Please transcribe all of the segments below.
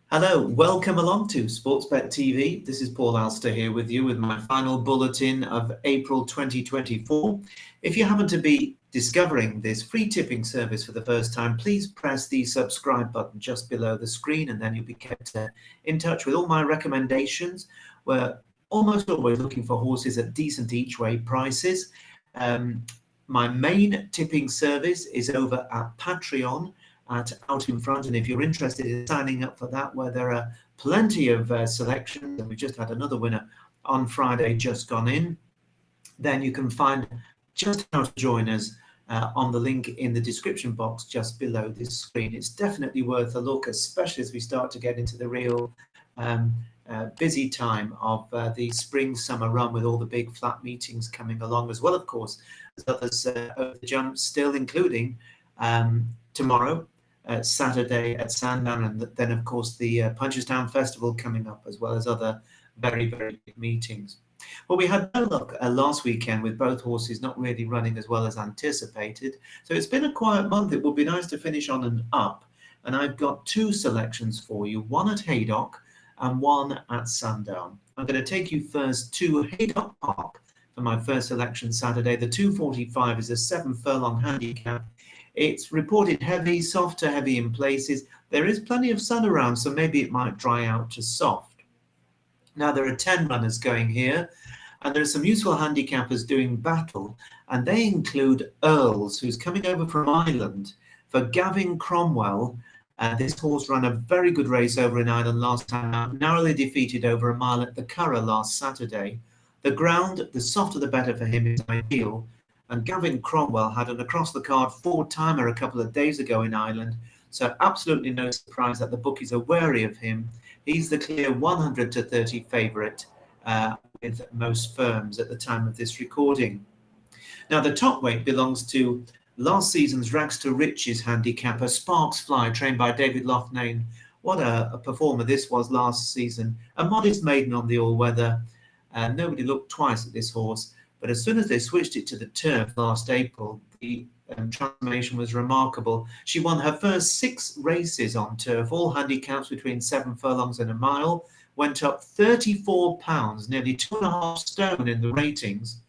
Hello, welcome along to Sportsbet TV. This is Paul Alster here with you with my final bulletin of April 2024. If you happen to be discovering this free tipping service for the first time, please press the subscribe button just below the screen and then you'll be kept in touch with all my recommendations. We're almost always looking for horses at decent each way prices. My main tipping service is over at Patreon at Out in Front, and if you're interested in signing up for that, where there are plenty of selections, and we just had another winner on Friday just gone in, then you can find just how to join us on the link in the description box just below this screen. It's definitely worth a look, especially as we start to get into the real busy time of the spring-summer run with all the big flat meetings coming along, as well, of course, as others over the jump still, including tomorrow, Saturday at Sandown, and then, of course, the Punchestown Festival coming up, as well as other very, very big meetings. Well, we had no luck last weekend with both horses not really running as well as anticipated. So it's been a quiet month. It would be nice to finish on an up. And I've got two selections for you, one at Haydock and one at Sandown. I'm going to take you first to Haydock Park for my first selection Saturday. The 245 is a 7 furlong handicap. It's reported heavy, soft to heavy in places. There is plenty of sun around, so maybe it might dry out to soft. Now, there are 10 runners going here, and there are some useful handicappers doing battle, and they include Earls, who's coming over from Ireland. For Gavin Cromwell, this horse ran a very good race over in Ireland last time, narrowly defeated over a mile at the Curragh last Saturday. The ground, the softer the better for him, is ideal. And Gavin Cromwell had an across-the-card four-timer a couple of days ago in Ireland, so absolutely no surprise that the bookies are wary of him. He's the clear 100 to 30 favourite with most firms at the time of this recording. Now, the top weight belongs to last season's Rags to Riches handicapper, Sparks Fly, trained by David Loughnane. What a performer this was last season. A modest maiden on the all-weather. Nobody looked twice at this horse. But as soon as they switched it to the turf last April, the transformation was remarkable. She won her first 6 races on turf, all handicaps between 7 furlongs and a mile, went up 34 pounds, nearly 2.5 stone in the ratings.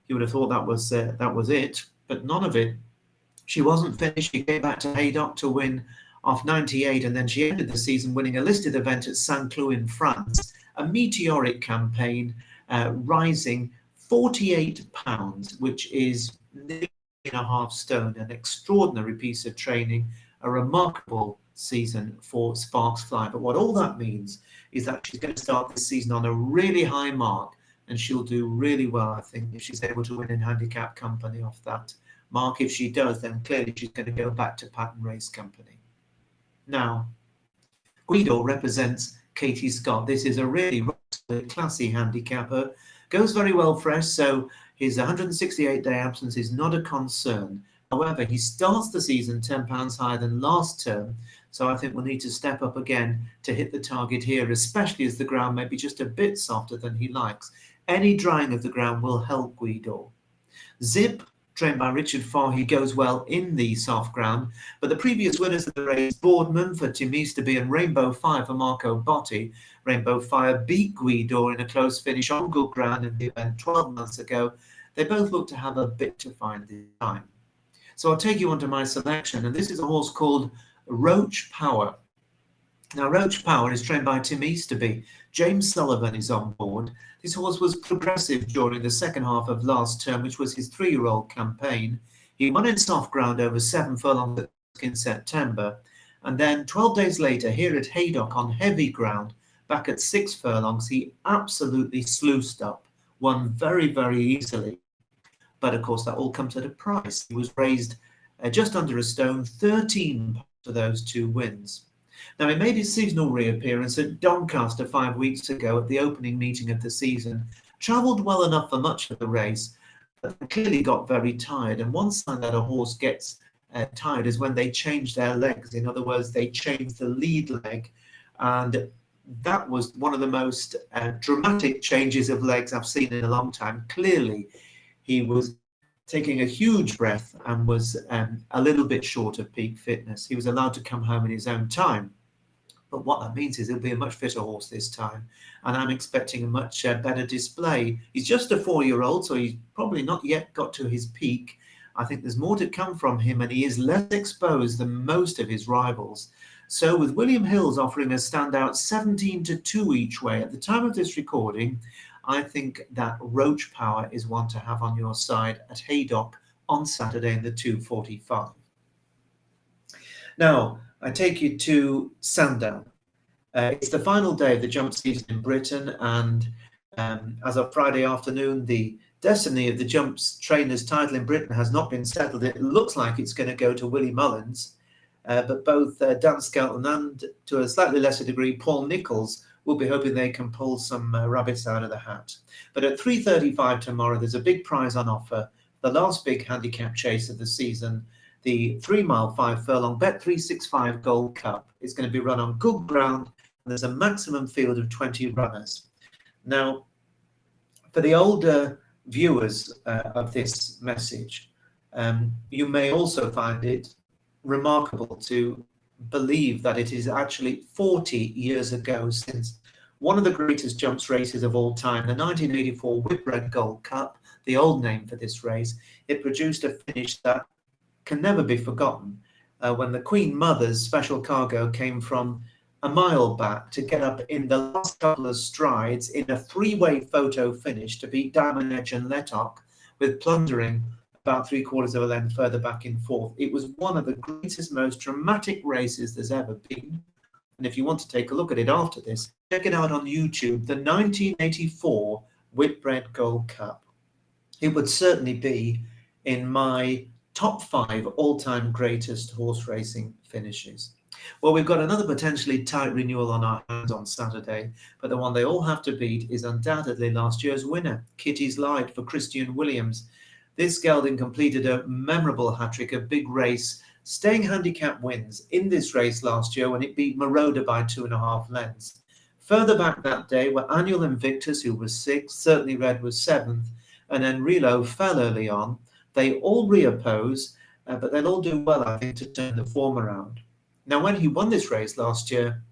You would have thought that was it, but none of it. She wasn't finished. She came back to Haydock to win off 98, and then she ended the season winning a listed event at Saint-Cloud in France, a meteoric campaign, rising 48 pounds, which is nearly 1.5 stone, an extraordinary piece of training, a remarkable season for Sparks Fly. But what all that means is that she's going to start this season on a really high mark, and she'll do really well, I think, if she's able to win in handicap company off that mark. If she does, then clearly she's going to go back to pattern race company. Now, Guido represents Katie Scott. This is a really classy handicapper. Goes very well fresh, so his 168-day absence is not a concern. However, he starts the season £10 higher than last term, so I think we'll need to step up again to hit the target here, especially as the ground may be just a bit softer than he likes. Any drying of the ground will help Guido. Zip, trained by Richard Fahey, goes well in the soft ground, but the previous winners of the race, Boardman for Tim Easterby and Rainbow Fire for Marco Botti. Rainbow Fire beat Guido in a close finish on good ground in the event 12 months ago. They both look to have a bit to find this time. So I'll take you on to my selection, and this is a horse called Roach Power. Now, Roach Power is trained by Tim Easterby. James Sullivan is on board. This horse was progressive during the second half of last term, which was his 3-year-old campaign. He won in soft ground over 7 furlongs in September. And then 12 days later, here at Haydock on heavy ground, back at 6 furlongs, he absolutely sluiced up, won very, very easily. But of course, that all comes at a price. He was raised just under a stone, 13 for those 2 wins. Now, he made his seasonal reappearance at Doncaster 5 weeks ago at the opening meeting of the season. Travelled well enough for much of the race, but clearly got very tired. And one sign that a horse gets tired is when they change their legs. In other words, they change the lead leg. And that was one of the most dramatic changes of legs I've seen in a long time. Clearly, he was taking a huge breath and was a little bit short of peak fitness. He was allowed to come home in his own time. But what that means is he'll be a much fitter horse this time, and I'm expecting a much better display. He's just a 4-year-old, so he's probably not yet got to his peak. I think there's more to come from him, and he is less exposed than most of his rivals. So with William Hills offering a standout 17-2 each way at the time of this recording, I think that Roach Power is one to have on your side at Haydock on Saturday in the 2:45. Now, I take you to Sandown. It's the final day of the jump season in Britain, and as of Friday afternoon, the destiny of the jumps trainers title in Britain has not been settled. It looks like it's going to go to Willie Mullins, but both Dan Skelton and, to a slightly lesser degree, Paul Nicholls will be hoping they can pull some rabbits out of the hat. But at 3:35 tomorrow, there's a big prize on offer, the last big handicap chase of the season, the 3 mile 5 furlong Bet365 Gold Cup. Is going to be run on good ground, and there's a maximum field of 20 runners. Now, for the older viewers of this message, you may also find it remarkable to believe that it is actually 40 years ago since one of the greatest jumps races of all time, the 1984 Whitbread Gold Cup, the old name for this race. It produced a finish that can never be forgotten, when the Queen Mother's special cargo came from a mile back to get up in the last couple of strides in a 3-way photo finish to beat Diamond Edge and Lettock, with plundering about 3/4 of a length further back in fourth. It was one of the greatest, most dramatic races there's ever been. And if you want to take a look at it after this, check it out on YouTube, the 1984 Whitbread Gold Cup. It would certainly be in my top 5 all-time greatest horse racing finishes. Well, we've got another potentially tight renewal on our hands on Saturday, but the one they all have to beat is undoubtedly last year's winner, Kitty's Light for Christian Williams. This gelding completed a memorable hat-trick, a big race, staying handicap wins in this race last year when it beat Marauder by 2.5 lengths. Further back that day were Annual Invictus, who was 6th, Certainly Red was 7th, and then Relo fell early on. They all reoppose, but they'll all do well, I think, to turn the form around. Now, when he won this race last year,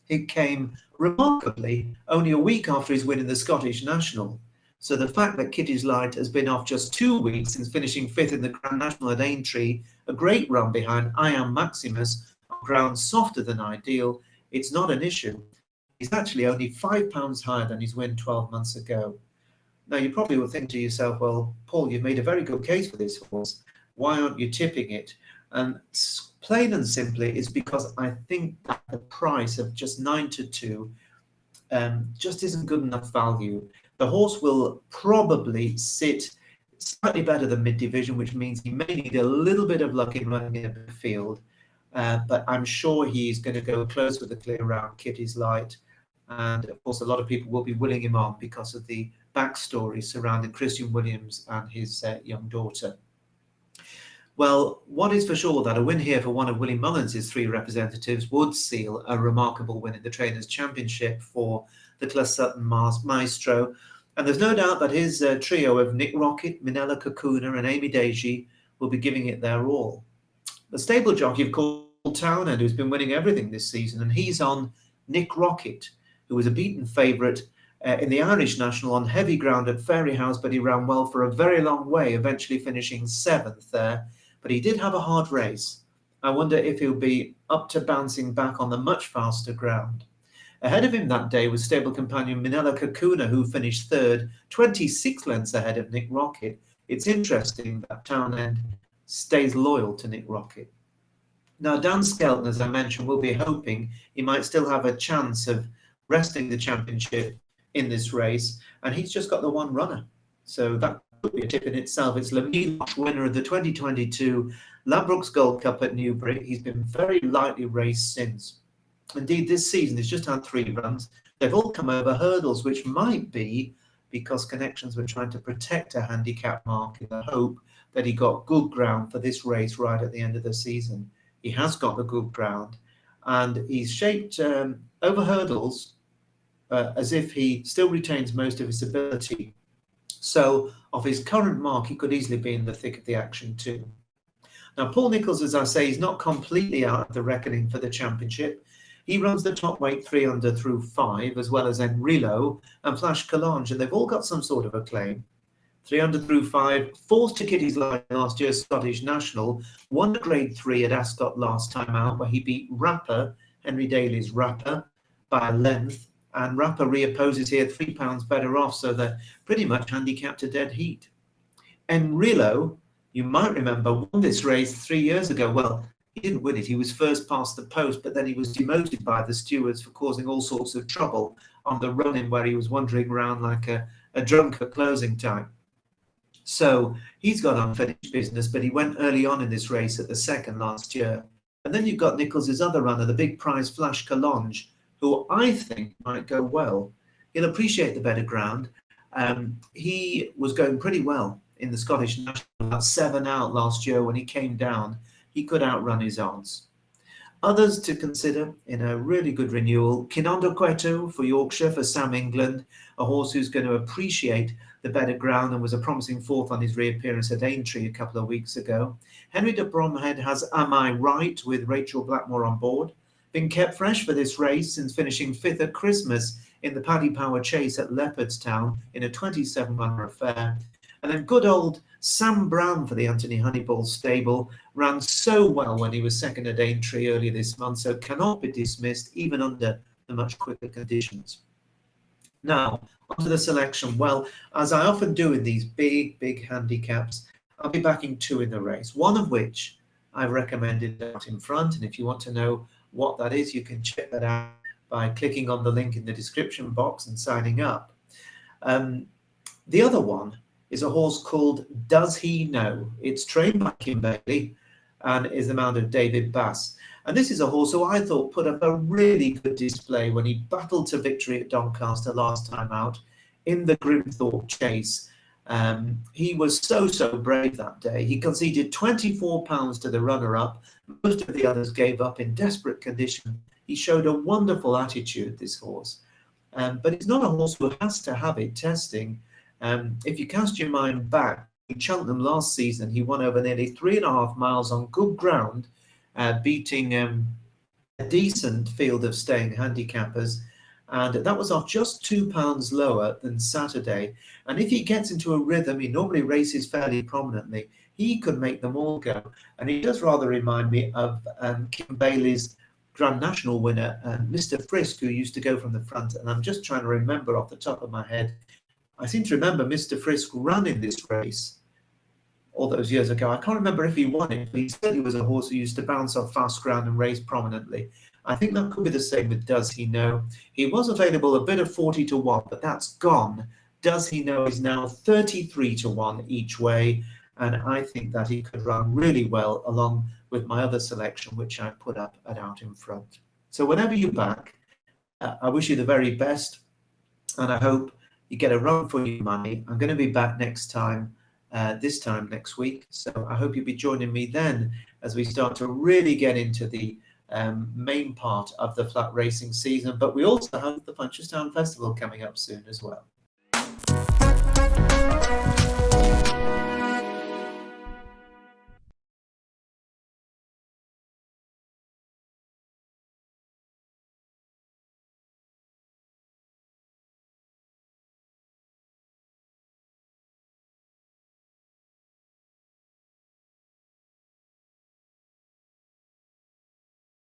it came remarkably only a week after his win in the Scottish National. So the fact that Kitty's Light has been off just 2 weeks since finishing 5th in the Grand National at Aintree, a great run behind I Am Maximus, on ground softer than ideal, it's not an issue. He's actually only £5 higher than his win 12 months ago. Now, you probably will think to yourself, well, Paul, you've made a very good case for this horse. Why aren't you tipping it? And plain and simply, it's because I think that the price of just 9-2 just isn't good enough value. The horse will probably sit slightly better than mid-division, which means he may need a little bit of luck in running in a big field. But I'm sure he's going to go close with the clear around Kitty's Light. And of course, a lot of people will be willing him on because of the backstory surrounding Christian Williams and his young daughter. Well, what is for sure that a win here for one of Willie Mullins' 3 representatives would seal a remarkable win in the Trainers' Championship for the Clas Sutton Maestro. And there's no doubt that his trio of Nick Rocket, Minella Kakuna and Amy Deji will be giving it their all. The stable jockey, of course, Townend, who's been winning everything this season, and he's on Nick Rocket, who was a beaten favourite in the Irish National on heavy ground at Fairyhouse, but he ran well for a very long way, eventually finishing 7th there. But he did have a hard race. I wonder if he'll be up to bouncing back on the much faster ground. Ahead of him that day was stable companion Minella Kakuna, who finished 3rd, 26 lengths ahead of Nick Rocket. It's interesting that Townend stays loyal to Nick Rocket. Now, Dan Skelton, as I mentioned, will be hoping he might still have a chance of wresting the championship in this race, and he's just got the one runner. So that could be a tip in itself. It's Lamille, winner of the 2022 Ladbrokes Gold Cup at Newbury. He's been very lightly raced since. Indeed, this season he's just had 3 runs. They've all come over hurdles, which might be because Connections were trying to protect a handicap mark in the hope that he got good ground for this race right at the end of the season. He has got the good ground, and he's shaped over hurdles as if he still retains most of his ability. So of his current mark, he could easily be in the thick of the action too. Now, Paul Nicholls, as I say, is not completely out of the reckoning for the championship. He runs the top weight 3 under through 5, as well as Enrilo and Flash Calange, and they've all got some sort of acclaim. 3 under through 5, forced to Kitty's line last year's Scottish National, won the Grade 3 at Ascot last time out, where he beat Rapper, Henry Daly's Rapper, by a length, and Rapper reopposes here £3 better off, so they're pretty much handicapped to dead heat. Enrilo, you might remember, won this race 3 years ago. Well, he didn't win it. He was first past the post, but then he was demoted by the stewards for causing all sorts of trouble on the run-in, where he was wandering around like a drunk at closing time. So he's got unfinished business, but he went early on in this race at the second last year. And then you've got Nichols's other runner, the big prize Flash Calange, who I think might go well. He'll appreciate the better ground. He was going pretty well in the Scottish National, about 7 out last year. When he came down, he could outrun his odds. Others to consider in a really good renewal: Kinondo Queto for Yorkshire for Sam England, a horse who's going to appreciate the better ground and was a promising fourth on his reappearance at Aintree a couple of weeks ago. Henry de Bromhead has Am I Right with Rachel Blackmore on board. Been kept fresh for this race since finishing 5th at Christmas in the Paddy Power Chase at Leopardstown in a 27-runner affair. And then good old Sam Brown for the Anthony Honeyball stable ran so well when he was second at Aintree earlier this month, so cannot be dismissed even under the much quicker conditions. Now, onto the selection. Well, as I often do in these big handicaps, I'll be backing 2 in the race, one of which I've recommended out in front. And if you want to know what that is, you can check that out by clicking on the link in the description box and signing up. The other one is a horse called Does He Know? It's trained by Kim Bailey and is the mount of David Bass. And this is a horse who I thought put up a really good display when he battled to victory at Doncaster last time out in the Grimthorpe Chase. He was so brave that day. He conceded £24 to the runner-up. Most of the others gave up in desperate condition. He showed a wonderful attitude, this horse. But he's not a horse who has to have it testing. If you cast your mind back, in Cheltenham last season, he won over nearly 3.5 miles on good ground, beating a decent field of staying handicappers. And that was off just £2 lower than Saturday. And if he gets into a rhythm, he normally races fairly prominently, he could make them all go. And he does rather remind me of Kim Bailey's Grand National winner, Mr. Frisk, who used to go from the front. And I'm just trying to remember off the top of my head. I seem to remember Mr. Frisk ran in this race all those years ago. I can't remember if he won it, but he said he was a horse who used to bounce off fast ground and race prominently. I think that could be the same with Does He Know? He was available a bit of 40 to 1, but that's gone. Does He Know is now 33 to 1 each way, and I think that he could run really well along with my other selection, which I put up and out in front. So whenever you're back, I wish you the very best, and I hope you get a run for your money. I'm going to be back next time, this time next week. So I hope you'll be joining me then as we start to really get into the main part of the flat racing season. But we also have the Punchestown Festival coming up soon as well.